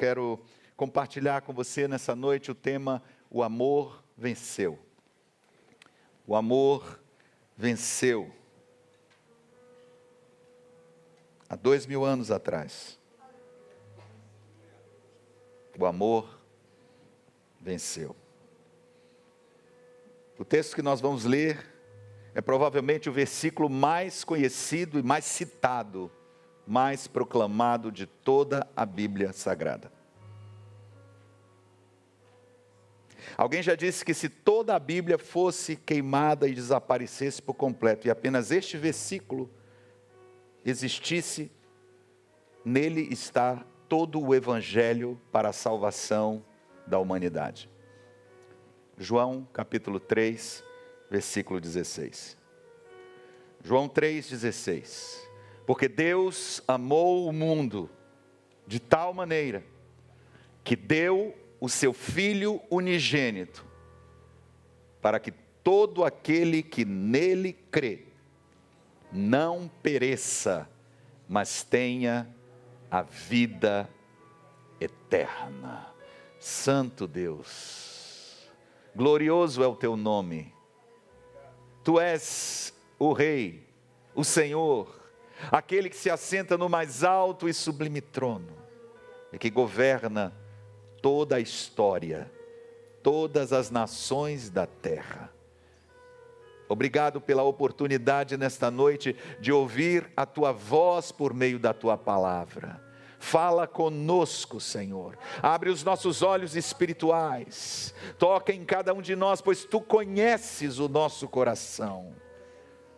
Quero compartilhar com você nessa noite o tema O Amor Venceu. O amor venceu. Há 2000 anos atrás. O amor venceu. O texto que nós vamos ler é provavelmente o versículo mais conhecido e mais citado, mais proclamado de toda a Bíblia Sagrada. Alguém já disse que se toda a Bíblia fosse queimada e desaparecesse por completo, e apenas este versículo existisse, nele está todo o Evangelho para a salvação da humanidade. João capítulo 3, versículo 16. João 3,16. Porque Deus amou o mundo de tal maneira que deu o seu Filho unigênito, para que todo aquele que nele crê não pereça, mas tenha a vida eterna. Santo Deus, glorioso é o teu nome. Tu és o Rei, o Senhor, aquele que se assenta no mais alto e sublime trono, e que governa toda a história, todas as nações da terra. Obrigado pela oportunidade nesta noite de ouvir a tua voz por meio da tua palavra. Fala conosco, Senhor. Abre os nossos olhos espirituais. Toca em cada um de nós, pois tu conheces o nosso coração.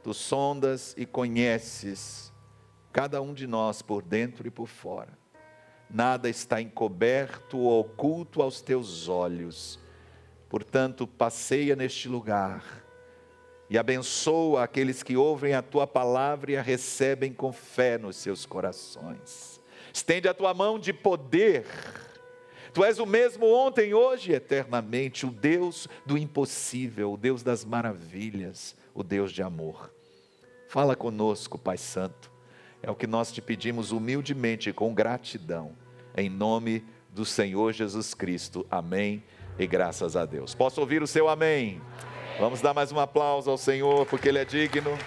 Tu sondas e conheces cada um de nós por dentro e por fora. Nada está encoberto ou oculto aos teus olhos. Portanto, passeia neste lugar e abençoa aqueles que ouvem a tua palavra e a recebem com fé nos seus corações. Estende a tua mão de poder. Tu és o mesmo ontem, hoje e eternamente, o Deus do impossível, o Deus das maravilhas, o Deus de amor. Fala conosco, Pai Santo. É o que nós te pedimos humildemente e com gratidão, em nome do Senhor Jesus Cristo. Amém e graças a Deus. Posso ouvir o seu amém? Vamos dar mais um aplauso ao Senhor, porque Ele é digno.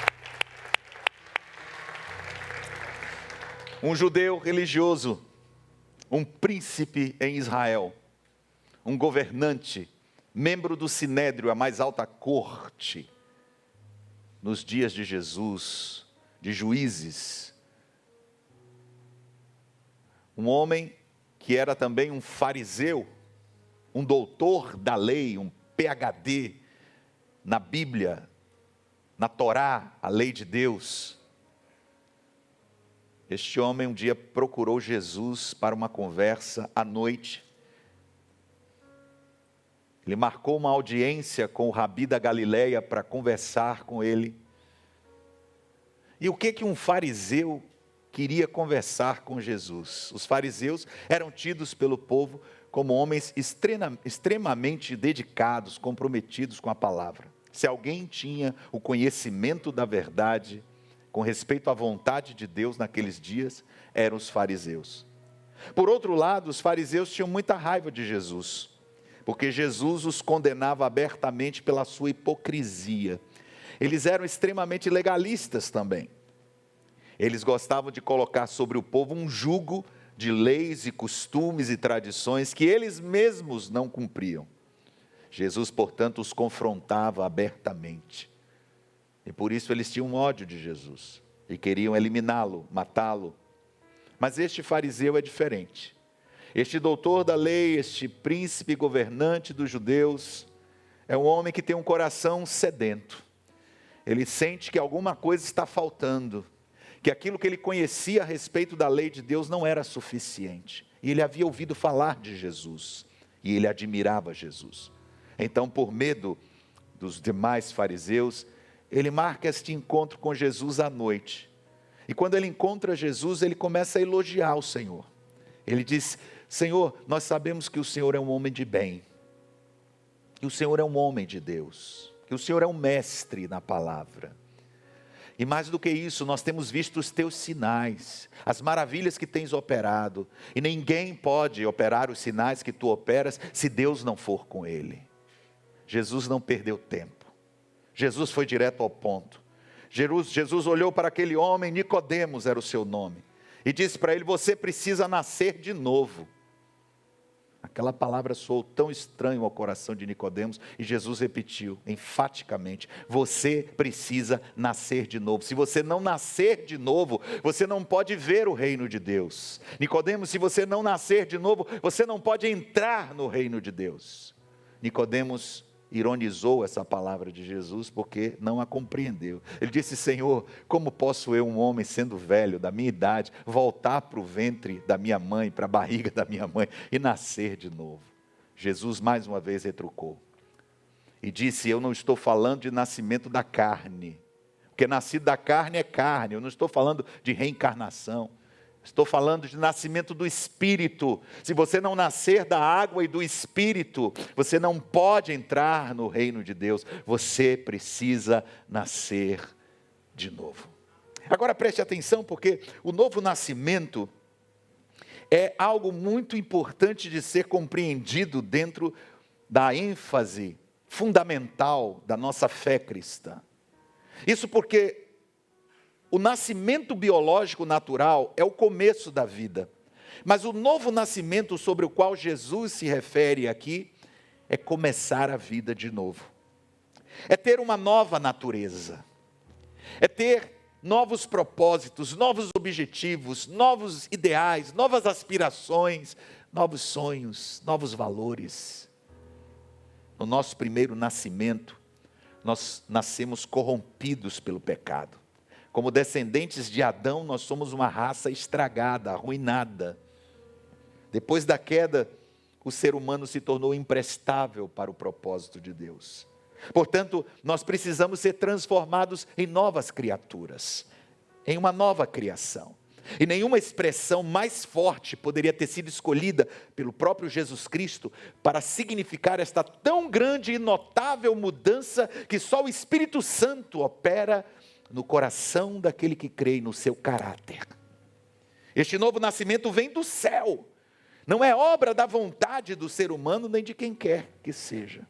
Um judeu religioso, um príncipe em Israel, um governante, membro do Sinédrio, a mais alta corte, nos dias de Jesus, de juízes. Um homem que era também um fariseu, um doutor da lei, um PhD na Bíblia, na Torá, a lei de Deus. Este homem um dia procurou Jesus para uma conversa à noite. Ele marcou uma audiência com o Rabi da Galileia para conversar com ele. E o que um fariseu queria conversar com Jesus? Os fariseus eram tidos pelo povo como homens extremamente dedicados, comprometidos com a palavra. Se alguém tinha o conhecimento da verdade, com respeito à vontade de Deus naqueles dias, eram os fariseus. Por outro lado, os fariseus tinham muita raiva de Jesus, porque Jesus os condenava abertamente pela sua hipocrisia. Eles eram extremamente legalistas também. Eles gostavam de colocar sobre o povo um jugo de leis e costumes e tradições que eles mesmos não cumpriam. Jesus, portanto, os confrontava abertamente. E por isso eles tinham ódio de Jesus e queriam eliminá-lo, matá-lo. Mas este fariseu é diferente. Este doutor da lei, este príncipe governante dos judeus, é um homem que tem um coração sedento. Ele sente que alguma coisa está faltando, que aquilo que ele conhecia a respeito da lei de Deus não era suficiente. E ele havia ouvido falar de Jesus, e ele admirava Jesus. Então, por medo dos demais fariseus, ele marca este encontro com Jesus à noite. E quando ele encontra Jesus, ele começa a elogiar o Senhor. Ele diz: Senhor, nós sabemos que o Senhor é um homem de bem, que o Senhor é um homem de Deus, que o Senhor é um mestre na palavra, E mais do que isso, nós temos visto os teus sinais, as maravilhas que tens operado. E ninguém pode operar os sinais que tu operas se Deus não for com ele. Jesus não perdeu tempo. Jesus foi direto ao ponto. Jesus olhou para aquele homem, Nicodemos era o seu nome, e disse para ele: você precisa nascer de novo. Aquela palavra soou tão estranho ao coração de Nicodemos, e Jesus repetiu enfaticamente: você precisa nascer de novo. Se você não nascer de novo, você não pode ver o reino de Deus. Nicodemos, se você não nascer de novo, você não pode entrar no reino de Deus. Nicodemos ironizou essa palavra de Jesus porque não a compreendeu. Ele disse: Senhor, como posso eu, um homem sendo velho, da minha idade, voltar para o ventre da minha mãe, para a barriga da minha mãe e nascer de novo? Jesus mais uma vez retrucou e disse: eu não estou falando de nascimento da carne, porque nascido da carne é carne. Eu não estou falando de reencarnação. Estou falando de nascimento do Espírito. Se você não nascer da água e do Espírito, você não pode entrar no reino de Deus. Você precisa nascer de novo. Agora preste atenção, porque o novo nascimento é algo muito importante de ser compreendido dentro da ênfase fundamental da nossa fé cristã. Isso porque o nascimento biológico natural é o começo da vida. Mas o novo nascimento sobre o qual Jesus se refere aqui é começar a vida de novo. É ter uma nova natureza. É ter novos propósitos, novos objetivos, novos ideais, novas aspirações, novos sonhos, novos valores. No nosso primeiro nascimento, nós nascemos corrompidos pelo pecado. Como descendentes de Adão, nós somos uma raça estragada, arruinada. Depois da queda, o ser humano se tornou imprestável para o propósito de Deus. Portanto, nós precisamos ser transformados em novas criaturas, em uma nova criação. E nenhuma expressão mais forte poderia ter sido escolhida pelo próprio Jesus Cristo para significar esta tão grande e notável mudança que só o Espírito Santo opera no coração daquele que crê no seu caráter. Este novo nascimento vem do céu, não é obra da vontade do ser humano nem de quem quer que seja.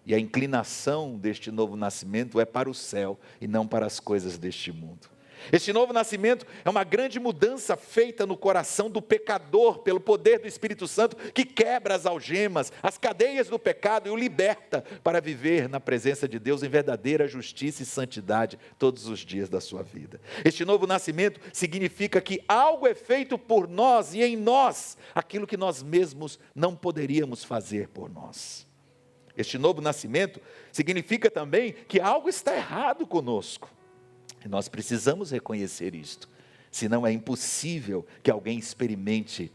E a inclinação deste novo nascimento é para o céu e não para as coisas deste mundo. Este novo nascimento é uma grande mudança feita no coração do pecador pelo poder do Espírito Santo, que quebra as algemas, as cadeias do pecado e o liberta para viver na presença de Deus em verdadeira justiça e santidade todos os dias da sua vida. Este novo nascimento significa que algo é feito por nós e em nós, aquilo que nós mesmos não poderíamos fazer por nós. Este novo nascimento significa também que algo está errado conosco. E nós precisamos reconhecer isto, senão é impossível que alguém experimente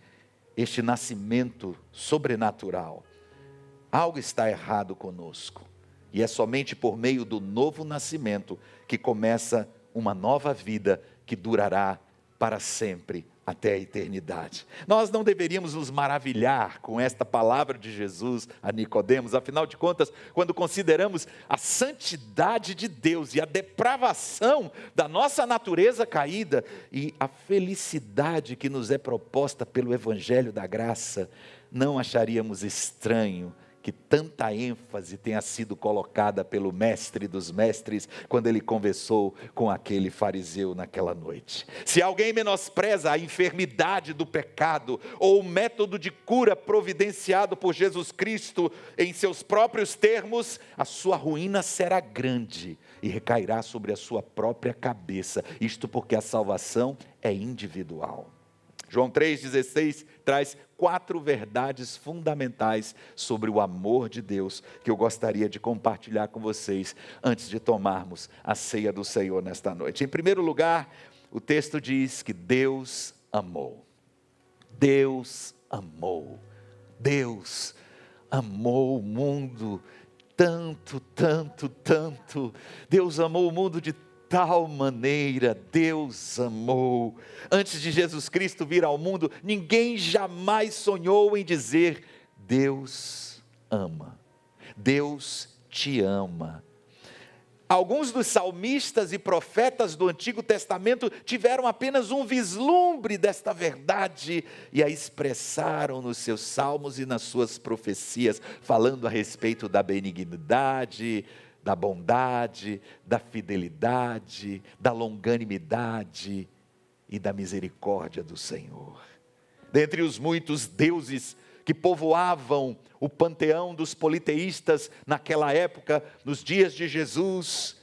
este nascimento sobrenatural. Algo está errado conosco, e é somente por meio do novo nascimento que começa uma nova vida que durará para sempre, até a eternidade. Nós não deveríamos nos maravilhar com esta palavra de Jesus a Nicodemos, afinal de contas, quando consideramos a santidade de Deus e a depravação da nossa natureza caída e a felicidade que nos é proposta pelo Evangelho da Graça, não acharíamos estranho que tanta ênfase tenha sido colocada pelo mestre dos mestres quando ele conversou com aquele fariseu naquela noite. Se alguém menospreza a enfermidade do pecado ou o método de cura providenciado por Jesus Cristo em seus próprios termos, a sua ruína será grande e recairá sobre a sua própria cabeça. Isto porque a salvação é individual. João 3,16 traz 4 verdades fundamentais sobre o amor de Deus que eu gostaria de compartilhar com vocês antes de tomarmos a ceia do Senhor nesta noite. Em primeiro lugar, o texto diz que Deus amou. Deus amou. Deus amou o mundo tanto, tanto, tanto. Deus amou o mundo de tal maneira, Deus amou. Antes de Jesus Cristo vir ao mundo, ninguém jamais sonhou em dizer: Deus ama. Deus te ama. Alguns dos salmistas e profetas do Antigo Testamento tiveram apenas um vislumbre desta verdade e a expressaram nos seus salmos e nas suas profecias, falando a respeito da benignidade, da bondade, da fidelidade, da longanimidade e da misericórdia do Senhor. Dentre os muitos deuses que povoavam o panteão dos politeístas naquela época, nos dias de Jesus,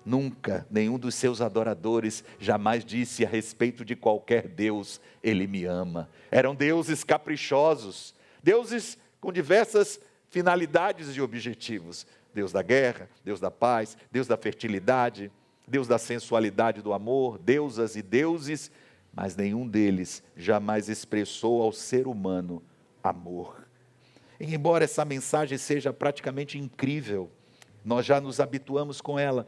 nunca nenhum dos seus adoradores jamais disse a respeito de qualquer Deus, Ele me ama. Eram deuses caprichosos, deuses com diversas finalidades e objetivos. Deus da guerra, Deus da paz, Deus da fertilidade, Deus da sensualidade do amor, deusas e deuses, mas nenhum deles jamais expressou ao ser humano amor. E embora essa mensagem seja praticamente incrível, nós já nos habituamos com ela.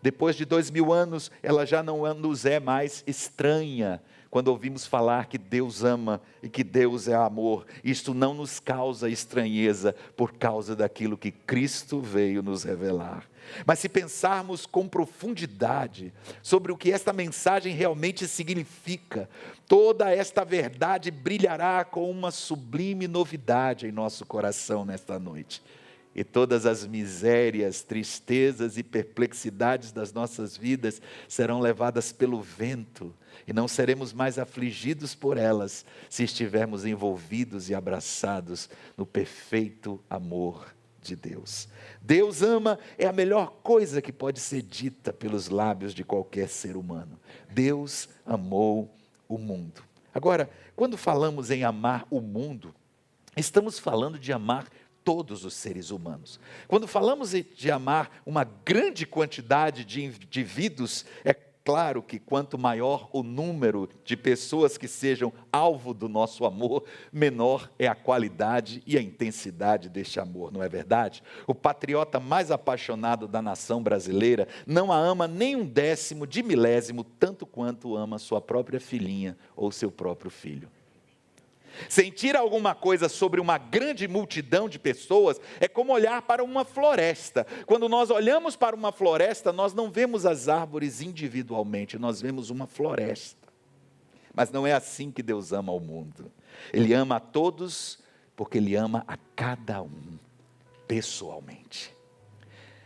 Depois de 2000 anos, ela já não nos é mais estranha. Quando ouvimos falar que Deus ama e que Deus é amor, isto não nos causa estranheza por causa daquilo que Cristo veio nos revelar. Mas se pensarmos com profundidade sobre o que esta mensagem realmente significa, toda esta verdade brilhará com uma sublime novidade em nosso coração nesta noite. E todas as misérias, tristezas e perplexidades das nossas vidas serão levadas pelo vento, e não seremos mais afligidos por elas, se estivermos envolvidos e abraçados no perfeito amor de Deus. Deus ama é a melhor coisa que pode ser dita pelos lábios de qualquer ser humano. Deus amou o mundo. Agora, quando falamos em amar o mundo, estamos falando de amar todos os seres humanos. Quando falamos de amar uma grande quantidade de indivíduos, é claro que quanto maior o número de pessoas que sejam alvo do nosso amor, menor é a qualidade e a intensidade deste amor, não é verdade? O patriota mais apaixonado da nação brasileira não a ama nem um décimo de milésimo, tanto quanto ama sua própria filhinha ou seu próprio filho. Sentir alguma coisa sobre uma grande multidão de pessoas é como olhar para uma floresta. Quando nós olhamos para uma floresta, nós não vemos as árvores individualmente, nós vemos uma floresta. Mas não é assim que Deus ama o mundo. Ele ama a todos, porque Ele ama a cada um, pessoalmente.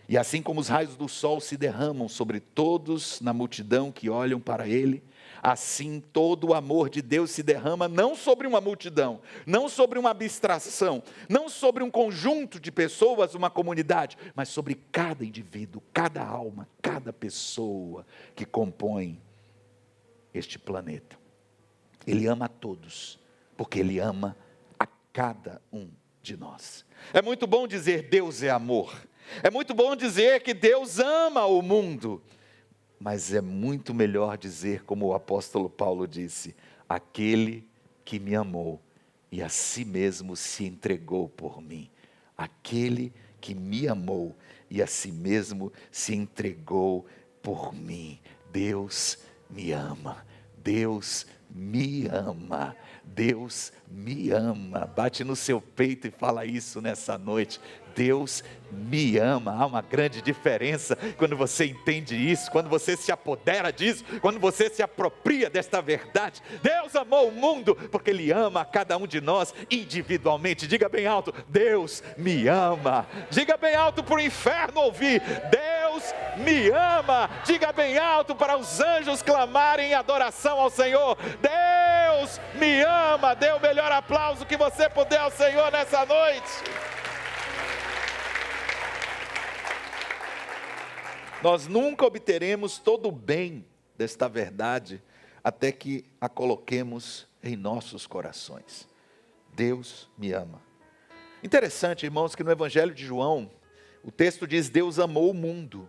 E assim como os raios do sol se derramam sobre todos na multidão que olham para Ele, assim todo o amor de Deus se derrama não sobre uma multidão, não sobre uma abstração, não sobre um conjunto de pessoas, uma comunidade, mas sobre cada indivíduo, cada alma, cada pessoa que compõe este planeta. Ele ama a todos, porque Ele ama a cada um de nós. É muito bom dizer Deus é amor. É muito bom dizer que Deus ama o mundo. Mas é muito melhor dizer, como o apóstolo Paulo disse, aquele que me amou e a si mesmo se entregou por mim. Aquele que me amou e a si mesmo se entregou por mim. Deus me ama. Deus me ama. Deus me ama. Bate no seu peito e fala isso nessa noite. Deus me ama. Há uma grande diferença quando você entende isso, quando você se apodera disso, quando você se apropria desta verdade. Deus amou o mundo porque Ele ama a cada um de nós individualmente. Diga bem alto, Deus me ama. Diga bem alto para o inferno ouvir, Deus me ama. Diga bem alto para os anjos clamarem em adoração ao Senhor, Deus me ama. Dê o melhor aplauso que você puder ao Senhor nessa noite. Nós nunca obteremos todo o bem desta verdade até que a coloquemos em nossos corações. Deus me ama. Interessante, irmãos, que no Evangelho de João, o texto diz: Deus amou o mundo.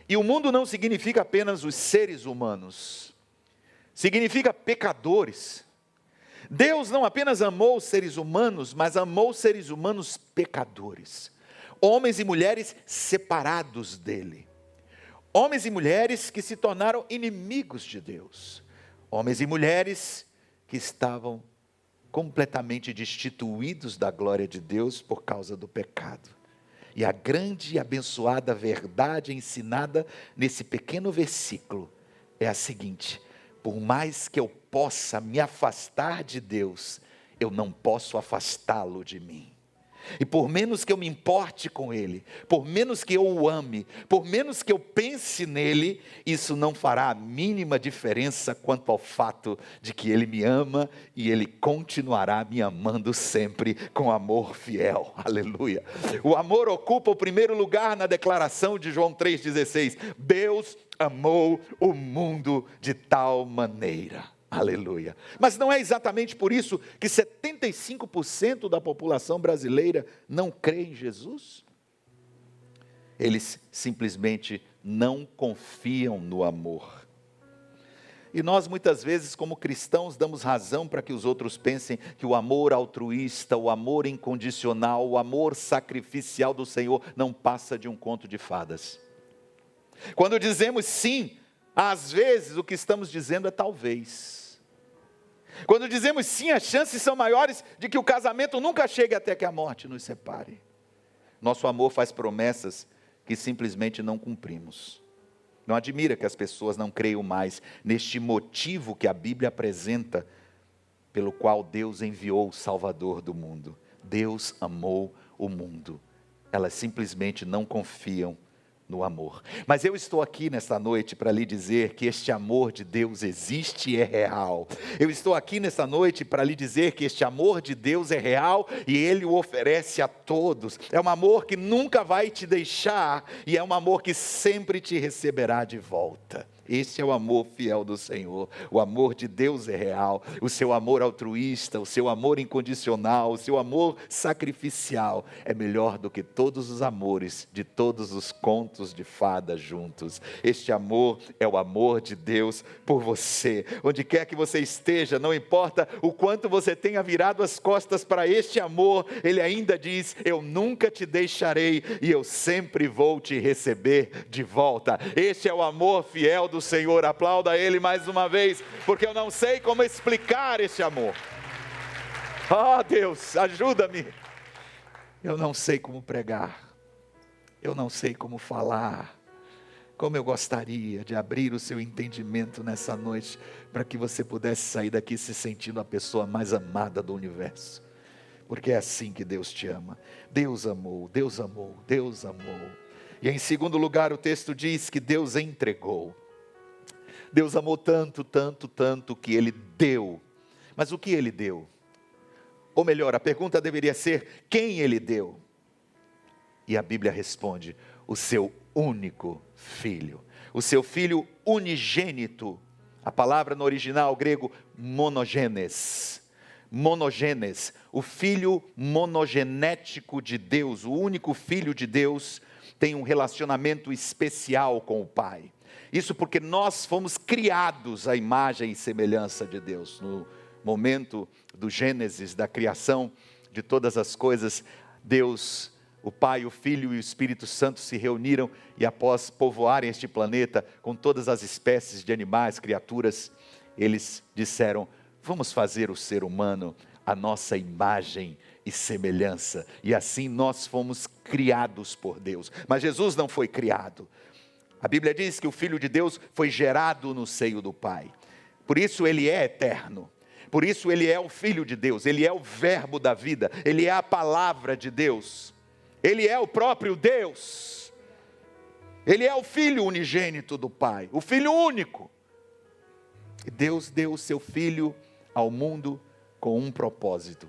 E o mundo não significa apenas os seres humanos, significa pecadores. Deus não apenas amou os seres humanos, mas amou os seres humanos pecadores. Homens e mulheres separados dele. Homens e mulheres que se tornaram inimigos de Deus. Homens e mulheres que estavam completamente destituídos da glória de Deus por causa do pecado. E a grande e abençoada verdade ensinada nesse pequeno versículo é a seguinte: por mais que eu possa me afastar de Deus, eu não posso afastá-lo de mim. E por menos que eu me importe com Ele, por menos que eu o ame, por menos que eu pense nele, isso não fará a mínima diferença quanto ao fato de que Ele me ama e Ele continuará me amando sempre com amor fiel. Aleluia. O amor ocupa o primeiro lugar na declaração de João 3,16. Deus amou o mundo de tal maneira. Aleluia. Mas não é exatamente por isso que 75% da população brasileira não crê em Jesus? Eles simplesmente não confiam no amor. E nós muitas vezes, como cristãos, damos razão para que os outros pensem que o amor altruísta, o amor incondicional, o amor sacrificial do Senhor não passa de um conto de fadas. Quando dizemos sim, às vezes o que estamos dizendo é talvez. Quando dizemos sim, as chances são maiores de que o casamento nunca chegue até que a morte nos separe. Nosso amor faz promessas que simplesmente não cumprimos. Não admira que as pessoas não creiam mais neste motivo que a Bíblia apresenta, pelo qual Deus enviou o Salvador do mundo. Deus amou o mundo. Elas simplesmente não confiam no amor. Mas eu estou aqui nesta noite para lhe dizer que este amor de Deus existe e é real. Eu estou aqui nesta noite para lhe dizer que este amor de Deus é real e Ele o oferece a todos. É um amor que nunca vai te deixar e é um amor que sempre te receberá de volta. Este é o amor fiel do Senhor. O amor de Deus é real. O seu amor altruísta, o seu amor incondicional, o seu amor sacrificial é melhor do que todos os amores de todos os contos de fadas juntos. Este amor é o amor de Deus por você. Onde quer que você esteja, não importa o quanto você tenha virado as costas para este amor, Ele ainda diz: eu nunca te deixarei e eu sempre vou te receber de volta. Este é o amor fiel do Senhor. Aplauda Ele mais uma vez, porque eu não sei como explicar esse amor. Oh Deus, ajuda-me. Eu não sei como pregar, eu não sei como falar. Como eu gostaria de abrir o seu entendimento nessa noite, para que você pudesse sair daqui se sentindo a pessoa mais amada do universo, porque é assim que Deus te ama. Deus amou, Deus amou, Deus amou. E em segundo lugar, o texto diz que Deus entregou. Deus amou tanto, tanto, tanto que Ele deu. Mas o que Ele deu? Ou melhor, a pergunta deveria ser: quem Ele deu? E a Bíblia responde: o seu único filho. O seu filho unigênito. A palavra no original grego, monogenes. Monogenes, o filho monogenético de Deus, o único filho de Deus, tem um relacionamento especial com o Pai. Isso porque nós fomos criados à imagem e semelhança de Deus. No momento do Gênesis, da criação de todas as coisas, Deus, o Pai, o Filho e o Espírito Santo se reuniram e após povoarem este planeta com todas as espécies de animais, criaturas, eles disseram: vamos fazer o ser humano a nossa imagem e semelhança. E assim nós fomos criados por Deus. Mas Jesus não foi criado. A Bíblia diz que o Filho de Deus foi gerado no seio do Pai. Por isso Ele é eterno. Por isso Ele é o Filho de Deus. Ele é o verbo da vida. Ele é a palavra de Deus. Ele é o próprio Deus. Ele é o Filho unigênito do Pai. O Filho único. E Deus deu o seu Filho ao mundo com um propósito.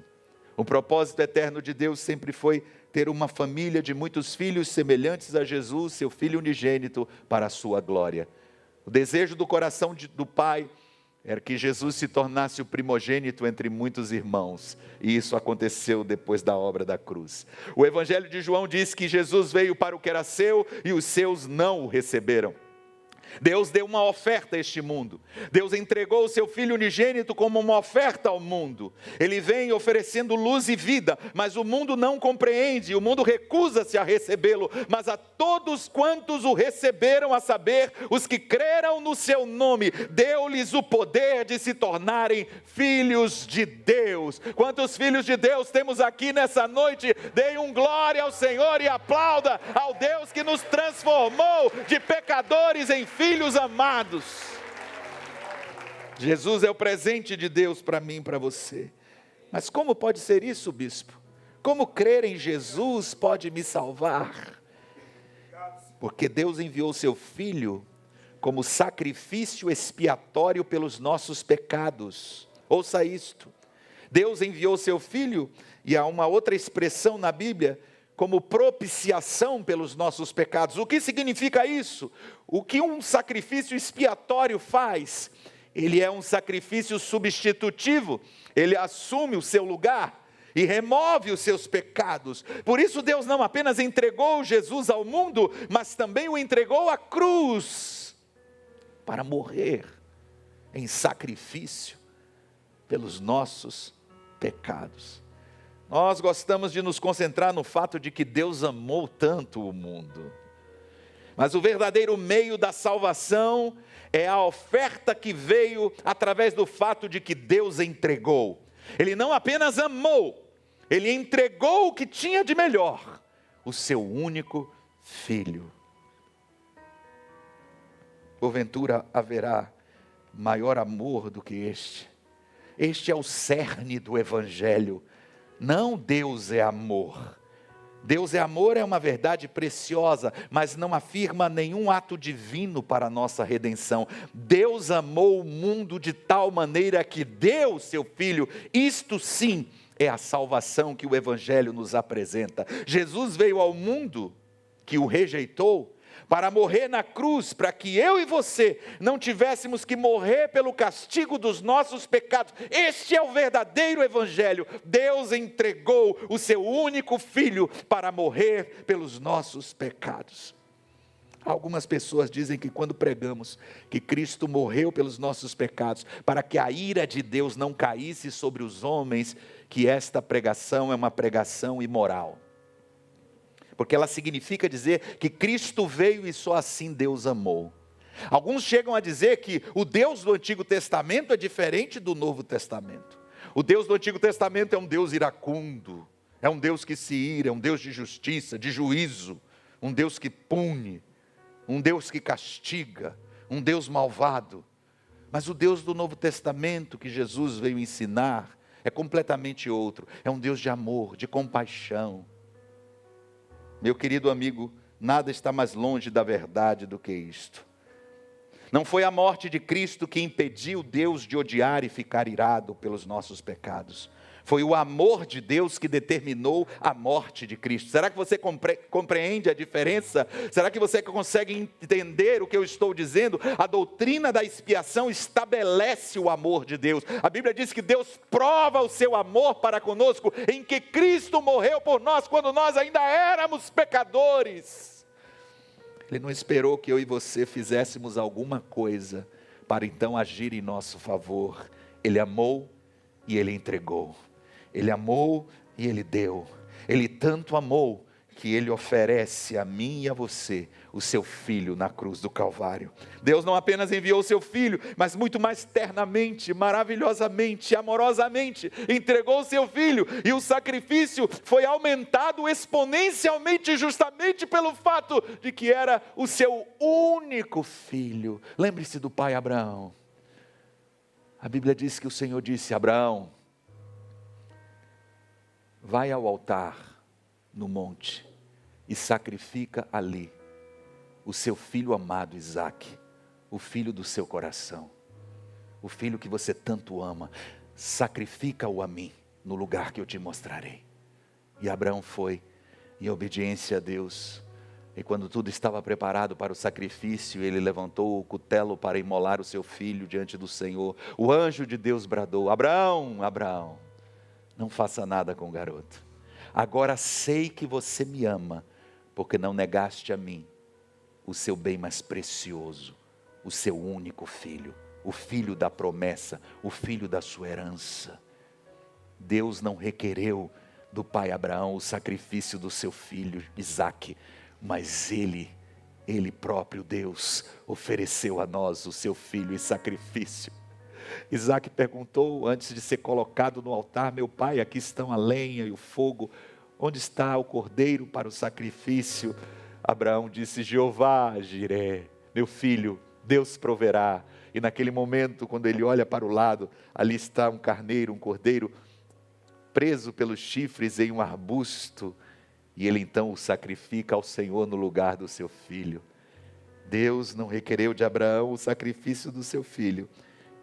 O propósito eterno de Deus sempre foi ter uma família de muitos filhos semelhantes a Jesus, seu Filho unigênito, para a sua glória. O desejo do coração do Pai era que Jesus se tornasse o primogênito entre muitos irmãos. E isso aconteceu depois da obra da cruz. O Evangelho de João diz que Jesus veio para o que era seu e os seus não o receberam. Deus deu uma oferta a este mundo. Deus entregou o seu Filho unigênito como uma oferta ao mundo. Ele vem oferecendo luz e vida, mas o mundo não compreende, o mundo recusa-se a recebê-lo. Mas a todos quantos o receberam, a saber, os que creram no seu nome, deu-lhes o poder de se tornarem filhos de Deus. Quantos filhos de Deus temos aqui nessa noite? Deem um glória ao Senhor e aplauda ao Deus que nos transformou de pecadores em filhos amados. Jesus é o presente de Deus para mim e para você. Mas como pode ser isso, bispo? Como crer em Jesus pode me salvar? Porque Deus enviou seu Filho como sacrifício expiatório pelos nossos pecados. Ouça isto. Deus enviou seu Filho, e há uma outra expressão na Bíblia, como propiciação pelos nossos pecados. O que significa isso? O que um sacrifício expiatório faz? Ele é um sacrifício substitutivo, ele assume o seu lugar e remove os seus pecados. Por isso Deus não apenas entregou Jesus ao mundo, mas também o entregou à cruz, para morrer em sacrifício pelos nossos pecados. Nós gostamos de nos concentrar no fato de que Deus amou tanto o mundo. Mas o verdadeiro meio da salvação é a oferta que veio através do fato de que Deus entregou. Ele não apenas amou, ele entregou o que tinha de melhor, o seu único Filho. Porventura haverá maior amor do que este? Este é o cerne do Evangelho. Não, Deus é amor. Deus é amor é uma verdade preciosa, mas não afirma nenhum ato divino para a nossa redenção. Deus amou o mundo de tal maneira que deu seu Filho. Isto sim é a salvação que o Evangelho nos apresenta. Jesus veio ao mundo que o rejeitou para morrer na cruz, para que eu e você não tivéssemos que morrer pelo castigo dos nossos pecados. Este é o verdadeiro Evangelho. Deus entregou o seu único Filho para morrer pelos nossos pecados. Algumas pessoas dizem que quando pregamos que Cristo morreu pelos nossos pecados, para que a ira de Deus não caísse sobre os homens, que esta pregação é uma pregação imoral. Porque ela significa dizer que Cristo veio e só assim Deus amou. Alguns chegam a dizer que o Deus do Antigo Testamento é diferente do Novo Testamento. O Deus do Antigo Testamento é um Deus iracundo, é um Deus que se ira, é um Deus de justiça, de juízo, um Deus que pune, um Deus que castiga, um Deus malvado. Mas o Deus do Novo Testamento que Jesus veio ensinar é completamente outro. É um Deus de amor, de compaixão. Meu querido amigo, nada está mais longe da verdade do que isto. Não foi a morte de Cristo que impediu Deus de odiar e ficar irado pelos nossos pecados. Foi o amor de Deus que determinou a morte de Cristo. Será que você compreende a diferença? Será que você consegue entender o que eu estou dizendo? A doutrina da expiação estabelece o amor de Deus. A Bíblia diz que Deus prova o seu amor para conosco, em que Cristo morreu por nós quando nós ainda éramos pecadores. Ele não esperou que eu e você fizéssemos alguma coisa para então agir em nosso favor. Ele amou e Ele entregou. Ele amou e Ele deu. Ele tanto amou que Ele oferece a mim e a você o seu Filho na cruz do Calvário. Deus não apenas enviou o seu Filho, mas muito mais ternamente, maravilhosamente, amorosamente, entregou o seu Filho. E o sacrifício foi aumentado exponencialmente, justamente pelo fato de que era o seu único Filho. Lembre-se do pai Abraão. A Bíblia diz que o Senhor disse: Abraão, vai ao altar no monte e sacrifica ali o seu filho amado Isaque, o filho do seu coração, o filho que você tanto ama. Sacrifica-o a mim no lugar que eu te mostrarei. E Abraão foi em obediência a Deus. E quando tudo estava preparado para o sacrifício, ele levantou o cutelo para imolar o seu filho diante do Senhor. O anjo de Deus bradou: Abraão, Abraão, não faça nada com o garoto. Agora sei que você me ama, porque não negaste a mim o seu bem mais precioso, o seu único filho, o filho da promessa, o filho da sua herança. Deus não requereu do pai Abraão o sacrifício do seu filho Isaque, mas ele próprio, Deus, ofereceu a nós o seu filho em sacrifício. Isaque perguntou antes de ser colocado no altar: meu pai, aqui estão a lenha e o fogo, onde está o cordeiro para o sacrifício? Abraão disse: Jeová Jiré, meu filho, Deus proverá. E naquele momento, quando ele olha para o lado, ali está um carneiro, um cordeiro, preso pelos chifres em um arbusto, e ele então o sacrifica ao Senhor no lugar do seu filho. Deus não requereu de Abraão o sacrifício do seu filho,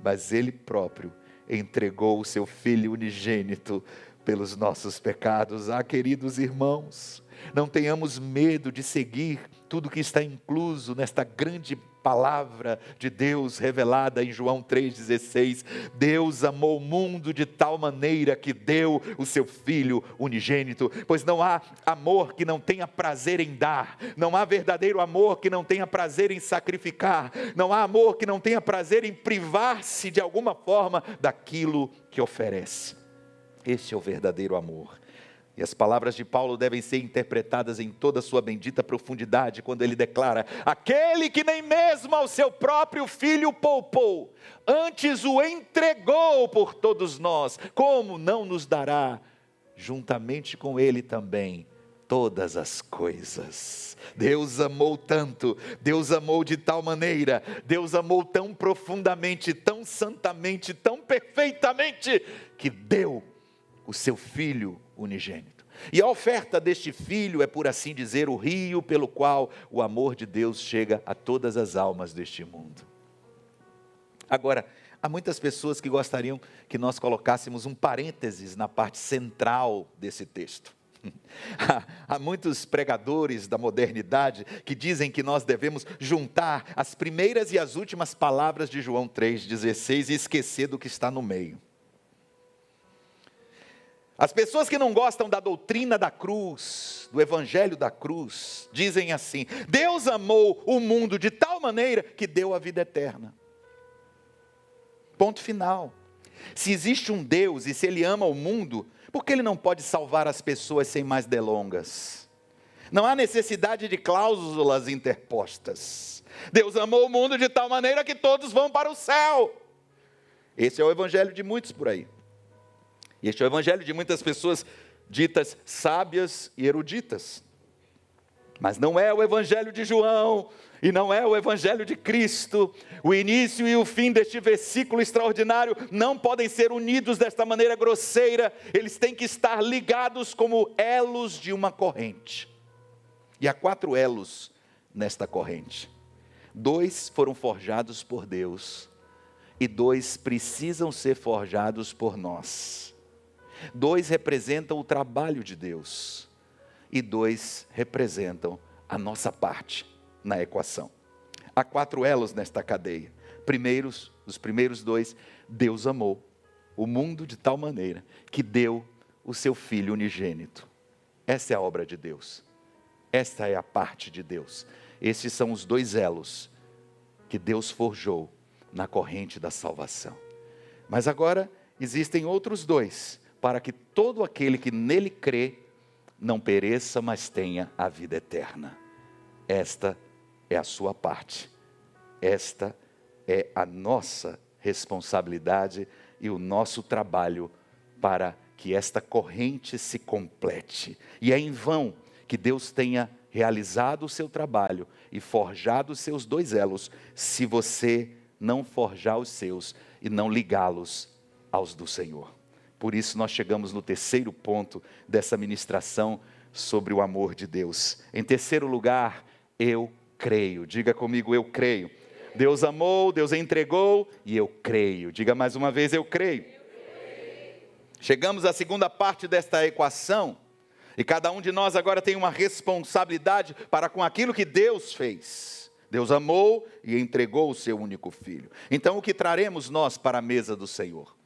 mas ele próprio entregou o seu filho unigênito pelos nossos pecados. Queridos irmãos, não tenhamos medo de seguir tudo que está incluso nesta grande palavra de Deus revelada em João 3,16. Deus amou o mundo de tal maneira que deu o seu Filho unigênito, pois não há amor que não tenha prazer em dar, não há verdadeiro amor que não tenha prazer em sacrificar, não há amor que não tenha prazer em privar-se de alguma forma daquilo que oferece. Este é o verdadeiro amor. E as palavras de Paulo devem ser interpretadas em toda a sua bendita profundidade, quando ele declara: aquele que nem mesmo ao seu próprio filho poupou, antes o entregou por todos nós, como não nos dará, juntamente com ele também, todas as coisas? Deus amou tanto, Deus amou de tal maneira, Deus amou tão profundamente, tão santamente, tão perfeitamente, que deu o seu Filho unigênito. E a oferta deste Filho é, por assim dizer, o rio pelo qual o amor de Deus chega a todas as almas deste mundo. Agora, há muitas pessoas que gostariam que nós colocássemos um parênteses na parte central desse texto. Há muitos pregadores da modernidade que dizem que nós devemos juntar as primeiras e as últimas palavras de João 3,16 e esquecer do que está no meio. As pessoas que não gostam da doutrina da cruz, do evangelho da cruz, dizem assim: Deus amou o mundo de tal maneira que deu a vida eterna. Ponto final. Se existe um Deus e se Ele ama o mundo, por que Ele não pode salvar as pessoas sem mais delongas? Não há necessidade de cláusulas interpostas. Deus amou o mundo de tal maneira que todos vão para o céu. Esse é o evangelho de muitos por aí. E este é o evangelho de muitas pessoas ditas sábias e eruditas. Mas não é o evangelho de João, e não é o evangelho de Cristo. O início e o fim deste versículo extraordinário não podem ser unidos desta maneira grosseira. Eles têm que estar ligados como elos de uma corrente. E há 4 elos nesta corrente. 2 foram forjados por Deus, e 2 precisam ser forjados por nós. 2 representam o trabalho de Deus, e 2 representam a nossa parte na equação. Há 4 elos nesta cadeia. Os primeiros 2, Deus amou o mundo de tal maneira que deu o seu Filho unigênito. Essa é a obra de Deus. Esta é a parte de Deus. Esses são os 2 elos que Deus forjou na corrente da salvação. Mas agora existem outros 2, para que todo aquele que nele crê não pereça, mas tenha a vida eterna. Esta é a sua parte. Esta é a nossa responsabilidade e o nosso trabalho para que esta corrente se complete. E é em vão que Deus tenha realizado o seu trabalho e forjado os seus 2 elos, se você não forjar os seus e não ligá-los aos do Senhor. Por isso nós chegamos no terceiro ponto dessa ministração sobre o amor de Deus. Em terceiro lugar, eu creio. Diga comigo: eu creio. Deus amou, Deus entregou e eu creio. Diga mais uma vez: eu creio. Chegamos à segunda parte desta equação, e cada um de nós agora tem uma responsabilidade para com aquilo que Deus fez. Deus amou e entregou o seu único Filho. Então o que traremos nós para a mesa do Senhor?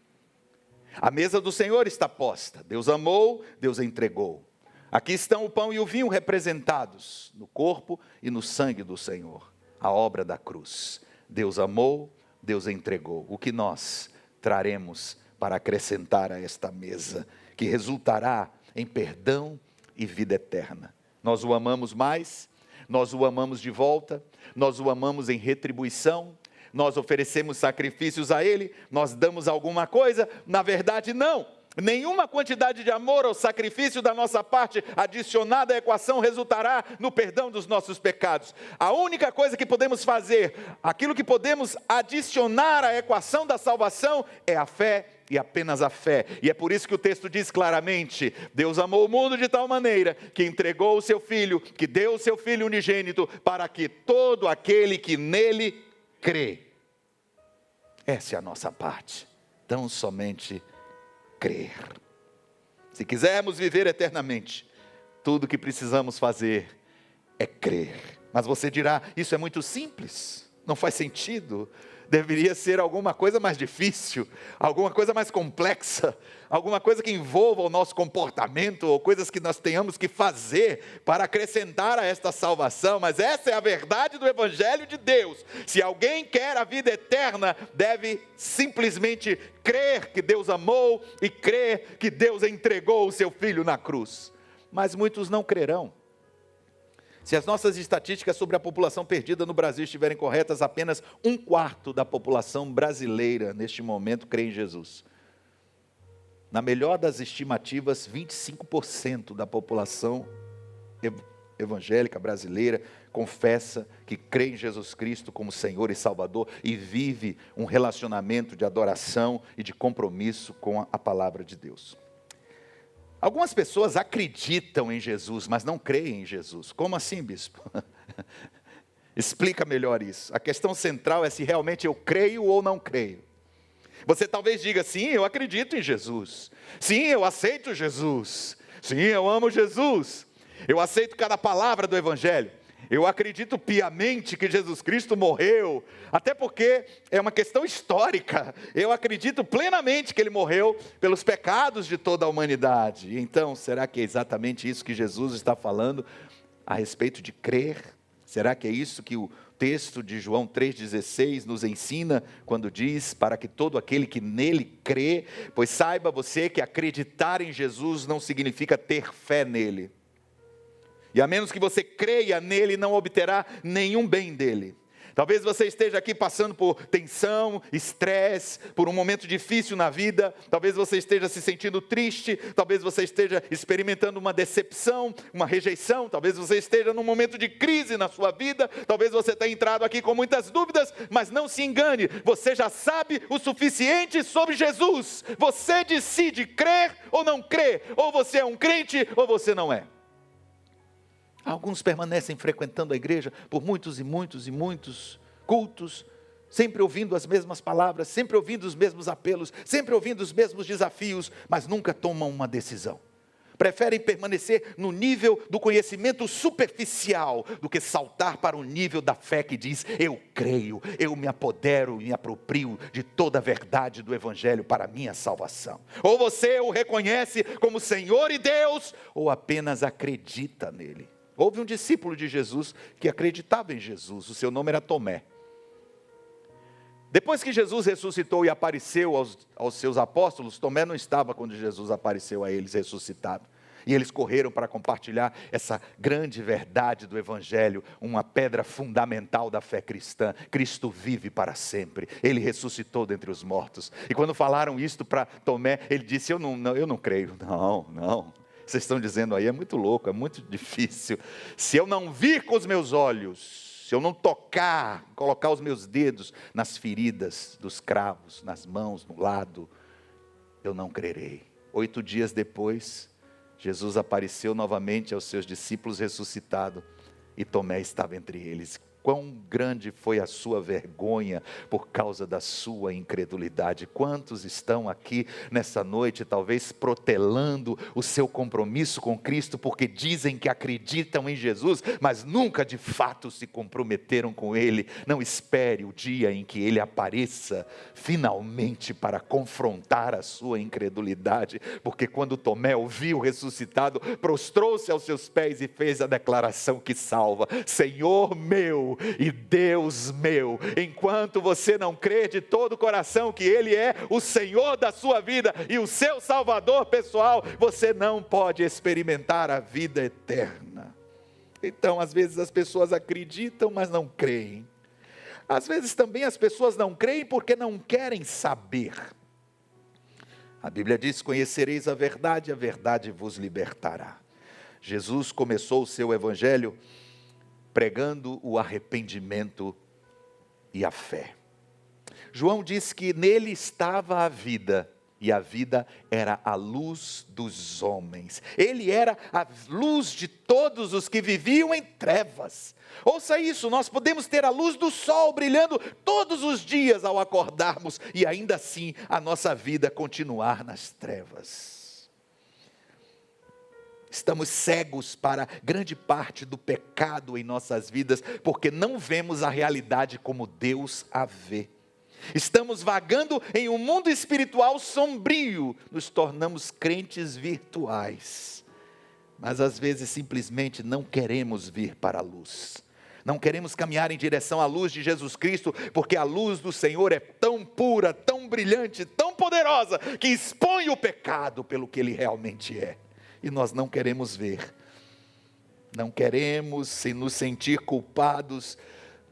A mesa do Senhor está posta. Deus amou, Deus entregou. Aqui estão o pão e o vinho representados no corpo e no sangue do Senhor. A obra da cruz. Deus amou, Deus entregou. O que nós traremos para acrescentar a esta mesa, que resultará em perdão e vida eterna? Nós o amamos mais, nós o amamos de volta, nós o amamos em retribuição, nós oferecemos sacrifícios a Ele, nós damos alguma coisa? Na verdade, não. Nenhuma quantidade de amor ou sacrifício da nossa parte adicionada à equação resultará no perdão dos nossos pecados. A única coisa que podemos fazer, aquilo que podemos adicionar à equação da salvação, é a fé e apenas a fé. E é por isso que o texto diz claramente: Deus amou o mundo de tal maneira que entregou o seu Filho, que deu o seu Filho unigênito, para que todo aquele que nele crê. Essa é a nossa parte. Tão somente crer. Se quisermos viver eternamente, tudo o que precisamos fazer é crer. Mas você dirá: isso é muito simples, não faz sentido. Deveria ser alguma coisa mais difícil, alguma coisa mais complexa, alguma coisa que envolva o nosso comportamento, ou coisas que nós tenhamos que fazer para acrescentar a esta salvação. Mas essa é a verdade do Evangelho de Deus. Se alguém quer a vida eterna, deve simplesmente crer que Deus amou e crer que Deus entregou o seu Filho na cruz. Mas muitos não crerão. Se as nossas estatísticas sobre a população perdida no Brasil estiverem corretas, apenas 1/4 da população brasileira, neste momento, crê em Jesus. Na melhor das estimativas, 25% da população evangélica brasileira confessa que crê em Jesus Cristo como Senhor e Salvador e vive um relacionamento de adoração e de compromisso com a palavra de Deus. Algumas pessoas acreditam em Jesus, mas não creem em Jesus. Como assim, bispo? Explica melhor isso. A questão central é se realmente eu creio ou não creio. Você talvez diga: sim, eu acredito em Jesus. Sim, eu aceito Jesus. Sim, eu amo Jesus. Eu aceito cada palavra do Evangelho. Eu acredito piamente que Jesus Cristo morreu, até porque é uma questão histórica. Eu acredito plenamente que Ele morreu pelos pecados de toda a humanidade. Então, será que é exatamente isso que Jesus está falando a respeito de crer? Será que é isso que o texto de João 3,16 nos ensina, quando diz: para que todo aquele que nele crê? Pois saiba você que acreditar em Jesus não significa ter fé nele. E a menos que você creia nele, não obterá nenhum bem dele. Talvez você esteja aqui passando por tensão, estresse, por um momento difícil na vida. Talvez você esteja se sentindo triste. Talvez você esteja experimentando uma decepção, uma rejeição. Talvez você esteja num momento de crise na sua vida. Talvez você tenha entrado aqui com muitas dúvidas, mas não se engane. Você já sabe o suficiente sobre Jesus. Você decide crer ou não crer. Ou você é um crente ou você não é. Alguns permanecem frequentando a igreja por muitos e muitos e muitos cultos, sempre ouvindo as mesmas palavras, sempre ouvindo os mesmos apelos, sempre ouvindo os mesmos desafios, mas nunca tomam uma decisão. Preferem permanecer no nível do conhecimento superficial do que saltar para o nível da fé que diz: eu creio, eu me apodero e me aproprio de toda a verdade do Evangelho para a minha salvação. Ou você o reconhece como Senhor e Deus, ou apenas acredita nele. Houve um discípulo de Jesus que acreditava em Jesus, o seu nome era Tomé. Depois que Jesus ressuscitou e apareceu aos seus apóstolos, Tomé não estava quando Jesus apareceu a eles ressuscitado. E eles correram para compartilhar essa grande verdade do Evangelho, uma pedra fundamental da fé cristã. Cristo vive para sempre, Ele ressuscitou dentre os mortos. E quando falaram isto para Tomé, ele disse: eu não creio. Não. Vocês estão dizendo aí, é muito louco, é muito difícil. Se eu não vir com os meus olhos, se eu não tocar, colocar os meus dedos nas feridas dos cravos, nas mãos, no lado, eu não crerei. 8 dias depois, Jesus apareceu novamente aos seus discípulos ressuscitado, e Tomé estava entre eles. Quão grande foi a sua vergonha por causa da sua incredulidade. Quantos estão aqui nessa noite, talvez protelando o seu compromisso com Cristo, porque dizem que acreditam em Jesus, mas nunca de fato se comprometeram com Ele. Não espere o dia em que Ele apareça finalmente para confrontar a sua incredulidade, porque quando Tomé ouviu o ressuscitado, prostrou-se aos seus pés e fez a declaração que salva: Senhor meu meu e Deus meu. Enquanto você não crê de todo o coração que Ele é o Senhor da sua vida e o seu Salvador pessoal, você não pode experimentar a vida eterna. Então, às vezes as pessoas acreditam, mas não creem. Às vezes também as pessoas não creem porque não querem saber. A Bíblia diz: conhecereis a verdade vos libertará. Jesus começou o seu evangelho pregando o arrependimento e a fé. João diz que nele estava a vida, e a vida era a luz dos homens. Ele era a luz de todos os que viviam em trevas. Ouça isso, nós podemos ter a luz do sol brilhando todos os dias ao acordarmos, e ainda assim a nossa vida continuar nas trevas. Estamos cegos para grande parte do pecado em nossas vidas, porque não vemos a realidade como Deus a vê. Estamos vagando em um mundo espiritual sombrio, nos tornamos crentes virtuais, mas às vezes simplesmente não queremos vir para a luz. Não queremos caminhar em direção à luz de Jesus Cristo, porque a luz do Senhor é tão pura, tão brilhante, tão poderosa, que expõe o pecado pelo que ele realmente é. E nós não queremos ver, não queremos nos sentir culpados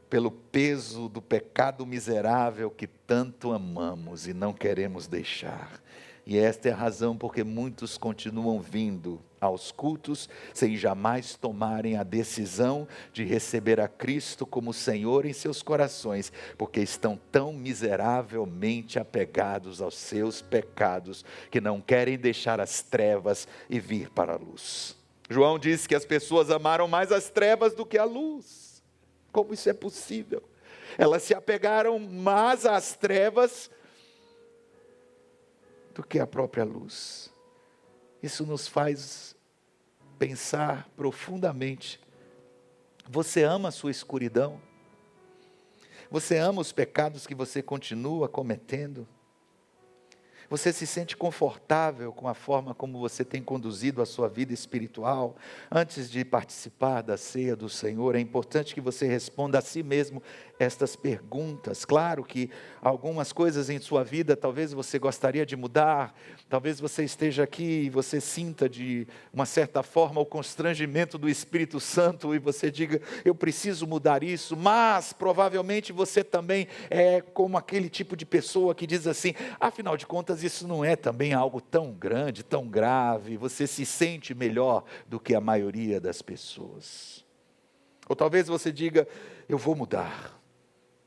pelo peso do pecado miserável que tanto amamos e não queremos deixar. E esta é a razão porque muitos continuam vindo aos cultos sem jamais tomarem a decisão de receber a Cristo como Senhor em seus corações, porque estão tão miseravelmente apegados aos seus pecados que não querem deixar as trevas e vir para a luz. João diz que as pessoas amaram mais as trevas do que a luz. Como isso é possível? Elas se apegaram mais às trevas do que a própria luz. Isso nos faz pensar profundamente. Você ama a sua escuridão? Você ama os pecados que você continua cometendo? Você se sente confortável com a forma como você tem conduzido a sua vida espiritual? Antes de participar da ceia do Senhor, é importante que você responda a si mesmo estas perguntas. Claro que algumas coisas em sua vida talvez você gostaria de mudar, talvez você esteja aqui e você sinta de uma certa forma o constrangimento do Espírito Santo e você diga: eu preciso mudar isso, mas provavelmente você também é como aquele tipo de pessoa que diz assim: afinal de contas isso não é também algo tão grande, tão grave, você se sente melhor do que a maioria das pessoas. Ou talvez você diga: eu vou mudar,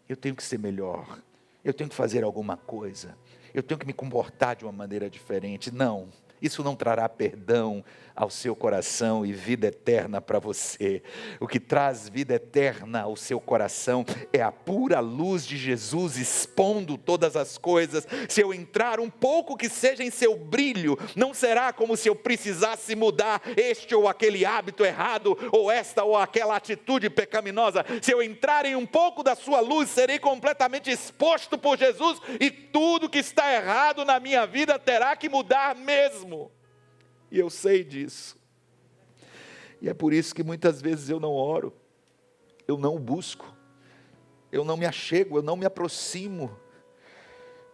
eu tenho que ser melhor, eu tenho que fazer alguma coisa, eu tenho que me comportar de uma maneira diferente. Não, isso não trará perdão ao seu coração e vida eterna para você. O que traz vida eterna ao seu coração é a pura luz de Jesus expondo todas as coisas. Se eu entrar um pouco que seja em seu brilho, não será como se eu precisasse mudar este ou aquele hábito errado, ou esta ou aquela atitude pecaminosa. Se eu entrar em um pouco da sua luz, serei completamente exposto por Jesus, e tudo que está errado na minha vida terá que mudar mesmo. E eu sei disso. E é por isso que muitas vezes eu não oro, eu não o busco, eu não me achego, eu não me aproximo,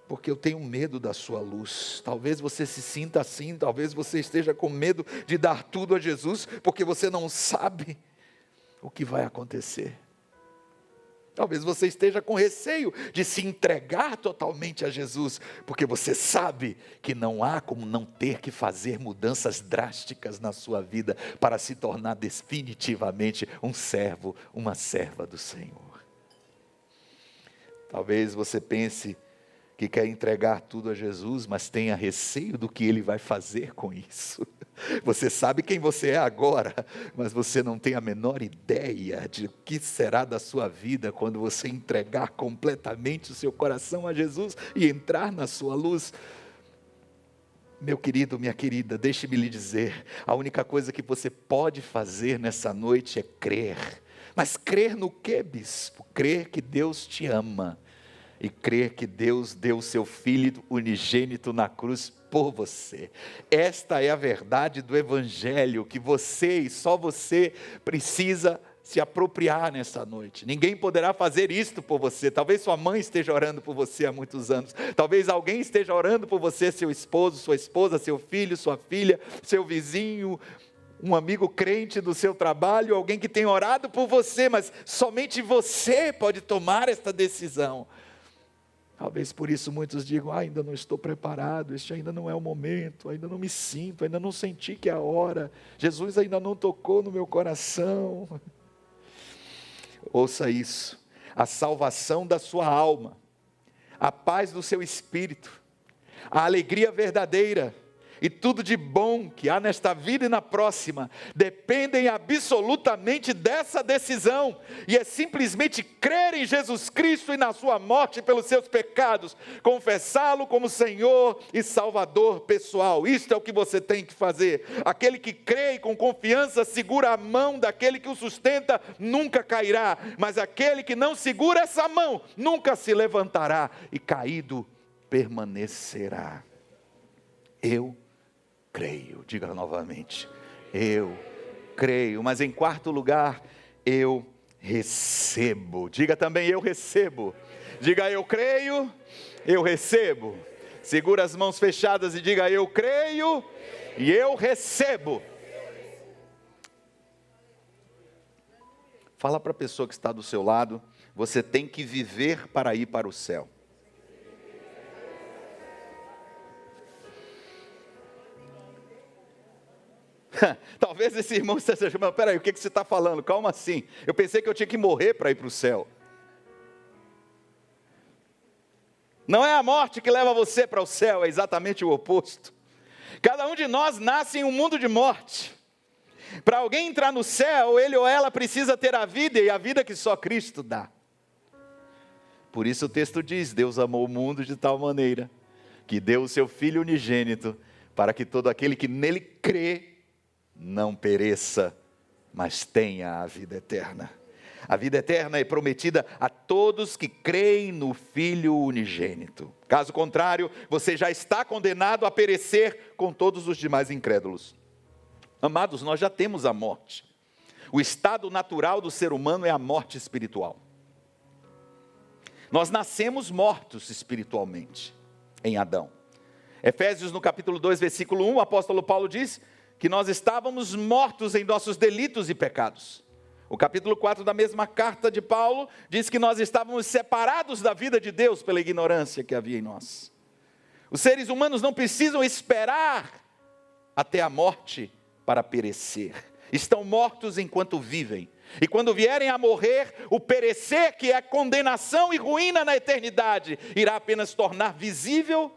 porque eu tenho medo da sua luz. Talvez você se sinta assim, talvez você esteja com medo de dar tudo a Jesus, porque você não sabe o que vai acontecer. Talvez você esteja com receio de se entregar totalmente a Jesus, porque você sabe que não há como não ter que fazer mudanças drásticas na sua vida para se tornar definitivamente um servo, uma serva do Senhor. Talvez você pense que quer entregar tudo a Jesus, mas tenha receio do que Ele vai fazer com isso. Você sabe quem você é agora, mas você não tem a menor ideia de o que será da sua vida quando você entregar completamente o seu coração a Jesus e entrar na sua luz. Meu querido, minha querida, deixe-me lhe dizer, a única coisa que você pode fazer nessa noite é crer. Mas crer no quê, bispo? Crer que Deus te ama. E crer que Deus deu o seu Filho unigênito na cruz por você. Esta é a verdade do Evangelho, que você e só você precisa se apropriar nessa noite. Ninguém poderá fazer isto por você. Talvez sua mãe esteja orando por você há muitos anos. Talvez alguém esteja orando por você, seu esposo, sua esposa, seu filho, sua filha, seu vizinho, um amigo crente do seu trabalho, alguém que tem orado por você, mas somente você pode tomar esta decisão. Talvez por isso muitos digam, ainda não estou preparado, este ainda não é o momento, ainda não me sinto, ainda não senti que é a hora, Jesus ainda não tocou no meu coração. Ouça isso, a salvação da sua alma, a paz do seu espírito, a alegria verdadeira e tudo de bom que há nesta vida e na próxima, dependem absolutamente dessa decisão, e é simplesmente crer em Jesus Cristo e na sua morte pelos seus pecados, confessá-lo como Senhor e Salvador pessoal. Isto é o que você tem que fazer. Aquele que crê e com confiança segura a mão daquele que o sustenta, nunca cairá, mas aquele que não segura essa mão, nunca se levantará e caído permanecerá. Eu creio, diga novamente, eu creio, mas em quarto lugar, eu recebo. Diga também, eu recebo. Diga, eu creio, eu recebo. Segura as mãos fechadas e diga, eu creio e eu recebo. Fala para a pessoa que está do seu lado, você tem que viver para ir para o céu. Talvez esse irmão esteja chamando, peraí, o que você está falando? Calma assim, eu pensei que eu tinha que morrer para ir para o céu. Não é a morte que leva você para o céu, é exatamente o oposto. Cada um de nós nasce em um mundo de morte. Para alguém entrar no céu, ele ou ela precisa ter a vida, e a vida que só Cristo dá. Por isso o texto diz, Deus amou o mundo de tal maneira, que deu o seu Filho unigênito, para que todo aquele que nele crê, não pereça, mas tenha a vida eterna. A vida eterna é prometida a todos que creem no Filho unigênito. Caso contrário, você já está condenado a perecer com todos os demais incrédulos. Amados, nós já temos a morte. O estado natural do ser humano é a morte espiritual. Nós nascemos mortos espiritualmente em Adão. Efésios no capítulo 2, versículo 1, o apóstolo Paulo diz que nós estávamos mortos em nossos delitos e pecados. O capítulo 4 da mesma carta de Paulo diz que nós estávamos separados da vida de Deus pela ignorância que havia em nós. Os seres humanos não precisam esperar até a morte para perecer. Estão mortos enquanto vivem. E quando vierem a morrer, o perecer, que é condenação e ruína na eternidade, irá apenas tornar visível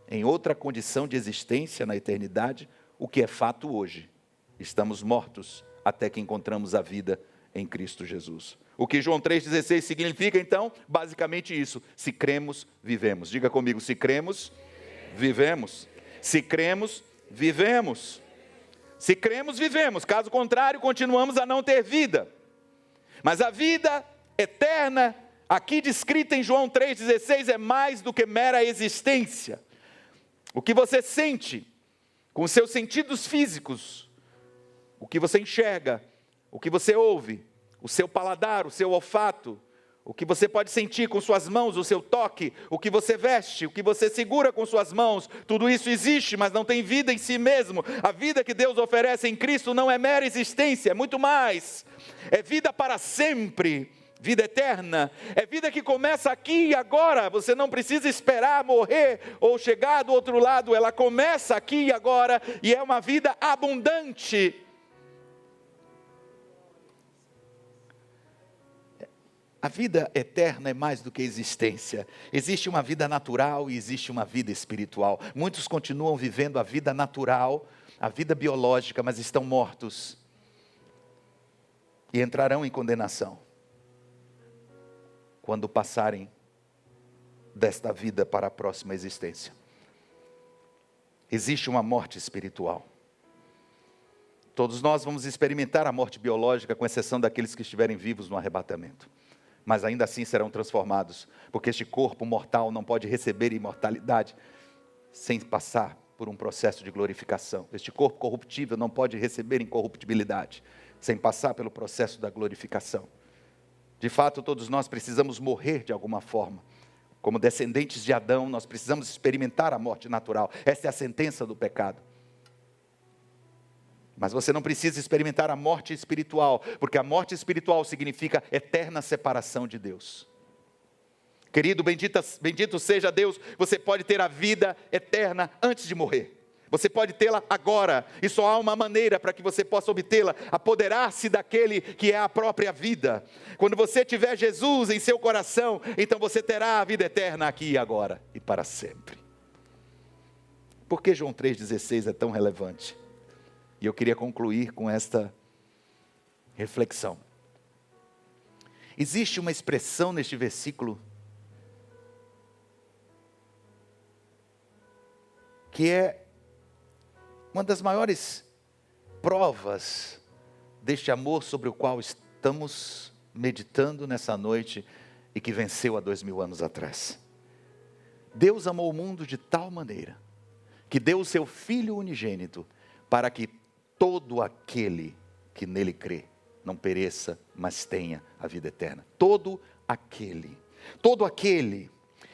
em outra condição de existência na eternidade, o que é fato hoje. Estamos mortos até que encontramos a vida em Cristo Jesus. O que João 3,16 significa então? Basicamente isso. Se cremos, vivemos. Diga comigo, se cremos, vivemos. Se cremos, vivemos. Se cremos, vivemos. Caso contrário, continuamos a não ter vida. Mas a vida eterna, aqui descrita em João 3,16, é mais do que mera existência. O que você sente com seus sentidos físicos, o que você enxerga, o que você ouve, o seu paladar, o seu olfato, o que você pode sentir com suas mãos, o seu toque, o que você veste, o que você segura com suas mãos, tudo isso existe, mas não tem vida em si mesmo. A vida que Deus oferece em Cristo não é mera existência, é muito mais. É vida para sempre, vida eterna, é vida que começa aqui e agora. Você não precisa esperar morrer ou chegar do outro lado, ela começa aqui e agora, e é uma vida abundante. A vida eterna é mais do que existência. Existe uma vida natural e existe uma vida espiritual. Muitos continuam vivendo a vida natural, a vida biológica, mas estão mortos e entrarão em condenação quando passarem desta vida para a próxima existência. Existe uma morte espiritual. Todos nós vamos experimentar a morte biológica, com exceção daqueles que estiverem vivos no arrebatamento. Mas ainda assim serão transformados, porque este corpo mortal não pode receber imortalidade sem passar por um processo de glorificação. Este corpo corruptível não pode receber incorruptibilidade sem passar pelo processo da glorificação. De fato, todos nós precisamos morrer de alguma forma. Como descendentes de Adão, nós precisamos experimentar a morte natural. Esta é a sentença do pecado. Mas você não precisa experimentar a morte espiritual, porque a morte espiritual significa eterna separação de Deus. Querido, bendito seja Deus, você pode ter a vida eterna antes de morrer. Você pode tê-la agora, e só há uma maneira para que você possa obtê-la: apoderar-se daquele que é a própria vida. Quando você tiver Jesus em seu coração, então você terá a vida eterna aqui e agora, e para sempre. Por que João 3,16 é tão relevante? E eu queria concluir com esta reflexão. Existe uma expressão neste versículo que é uma das maiores provas deste amor sobre o qual estamos meditando nessa noite e que venceu há 2000 anos atrás. Deus amou o mundo de tal maneira que deu o seu Filho unigênito para que todo aquele que nele crê não pereça, mas tenha a vida eterna. Todo aquele.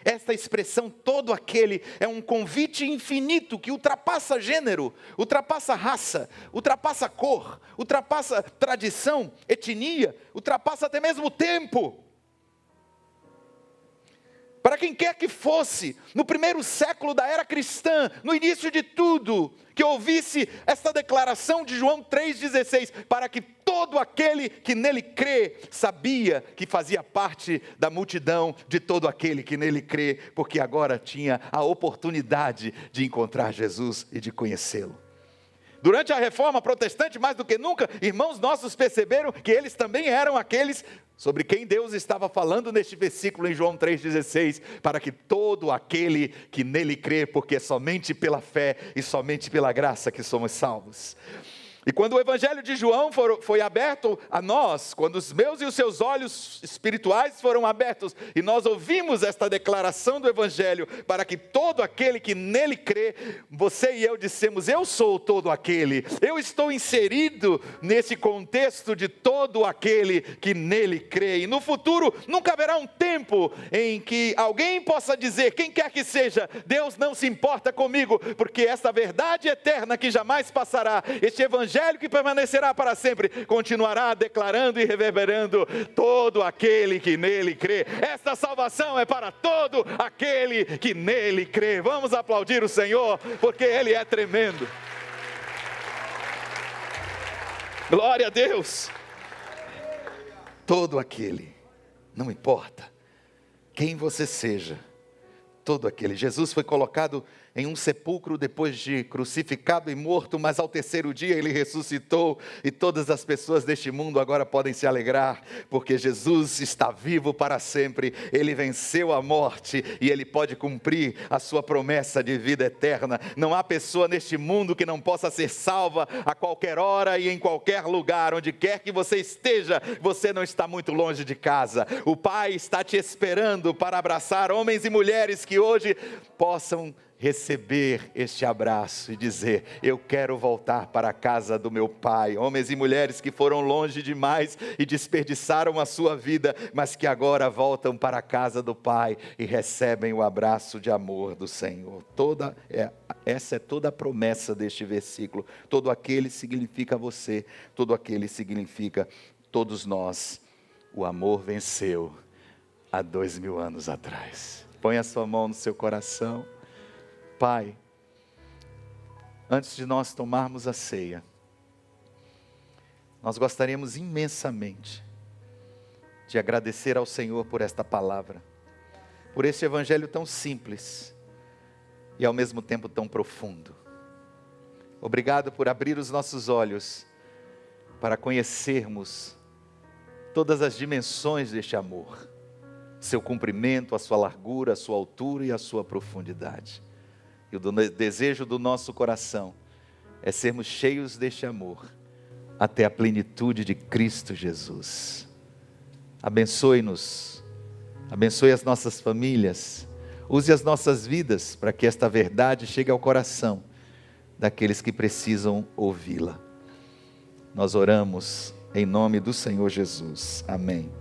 Esta expressão, todo aquele, é um convite infinito que ultrapassa gênero, ultrapassa raça, ultrapassa cor, ultrapassa tradição, etnia, ultrapassa até mesmo tempo. Para quem quer que fosse, no primeiro século da era cristã, no início de tudo, que ouvisse esta declaração de João 3,16, para que todo aquele que nele crê, sabia que fazia parte da multidão de todo aquele que nele crê, porque agora tinha a oportunidade de encontrar Jesus e de conhecê-lo. Durante a reforma protestante, mais do que nunca, irmãos nossos perceberam que eles também eram aqueles sobre quem Deus estava falando neste versículo em João 3,16, para que todo aquele que nele crê, porque é somente pela fé e somente pela graça que somos salvos. E quando o evangelho de João foi aberto a nós, quando os meus e os seus olhos espirituais foram abertos, e nós ouvimos esta declaração do evangelho, para que todo aquele que nele crê, você e eu dissemos: eu sou todo aquele, eu estou inserido nesse contexto de todo aquele que nele crê. E no futuro nunca haverá um tempo em que alguém possa dizer, quem quer que seja: Deus não se importa comigo, porque esta verdade eterna que jamais passará, este evangelho que permanecerá para sempre, continuará declarando e reverberando: todo aquele que nele crê. Esta salvação é para todo aquele que nele crê. Vamos aplaudir o Senhor, porque Ele é tremendo. Glória a Deus. Todo aquele, não importa quem você seja, todo aquele. Jesus foi colocado em um sepulcro depois de crucificado e morto, mas ao terceiro dia Ele ressuscitou, e todas as pessoas deste mundo agora podem se alegrar, porque Jesus está vivo para sempre. Ele venceu a morte e Ele pode cumprir a sua promessa de vida eterna. Não há pessoa neste mundo que não possa ser salva a qualquer hora e em qualquer lugar. Onde quer que você esteja, você não está muito longe de casa. O Pai está te esperando para abraçar homens e mulheres que hoje possam receber este abraço e dizer: eu quero voltar para a casa do meu Pai. Homens e mulheres que foram longe demais e desperdiçaram a sua vida, mas que agora voltam para a casa do Pai e recebem o abraço de amor do Senhor. Essa é toda a promessa deste versículo. Todo aquele significa você, todo aquele significa todos nós. O amor venceu há 2000 anos atrás. Põe a sua mão no seu coração. Pai, antes de nós tomarmos a ceia, nós gostaríamos imensamente de agradecer ao Senhor por esta palavra, por este evangelho tão simples e ao mesmo tempo tão profundo. Obrigado por abrir os nossos olhos para conhecermos todas as dimensões deste amor, seu comprimento, a sua largura, a sua altura e a sua profundidade. E o desejo do nosso coração é sermos cheios deste amor até a plenitude de Cristo Jesus. Abençoe-nos, abençoe as nossas famílias, use as nossas vidas para que esta verdade chegue ao coração daqueles que precisam ouvi-la. Nós oramos em nome do Senhor Jesus. Amém.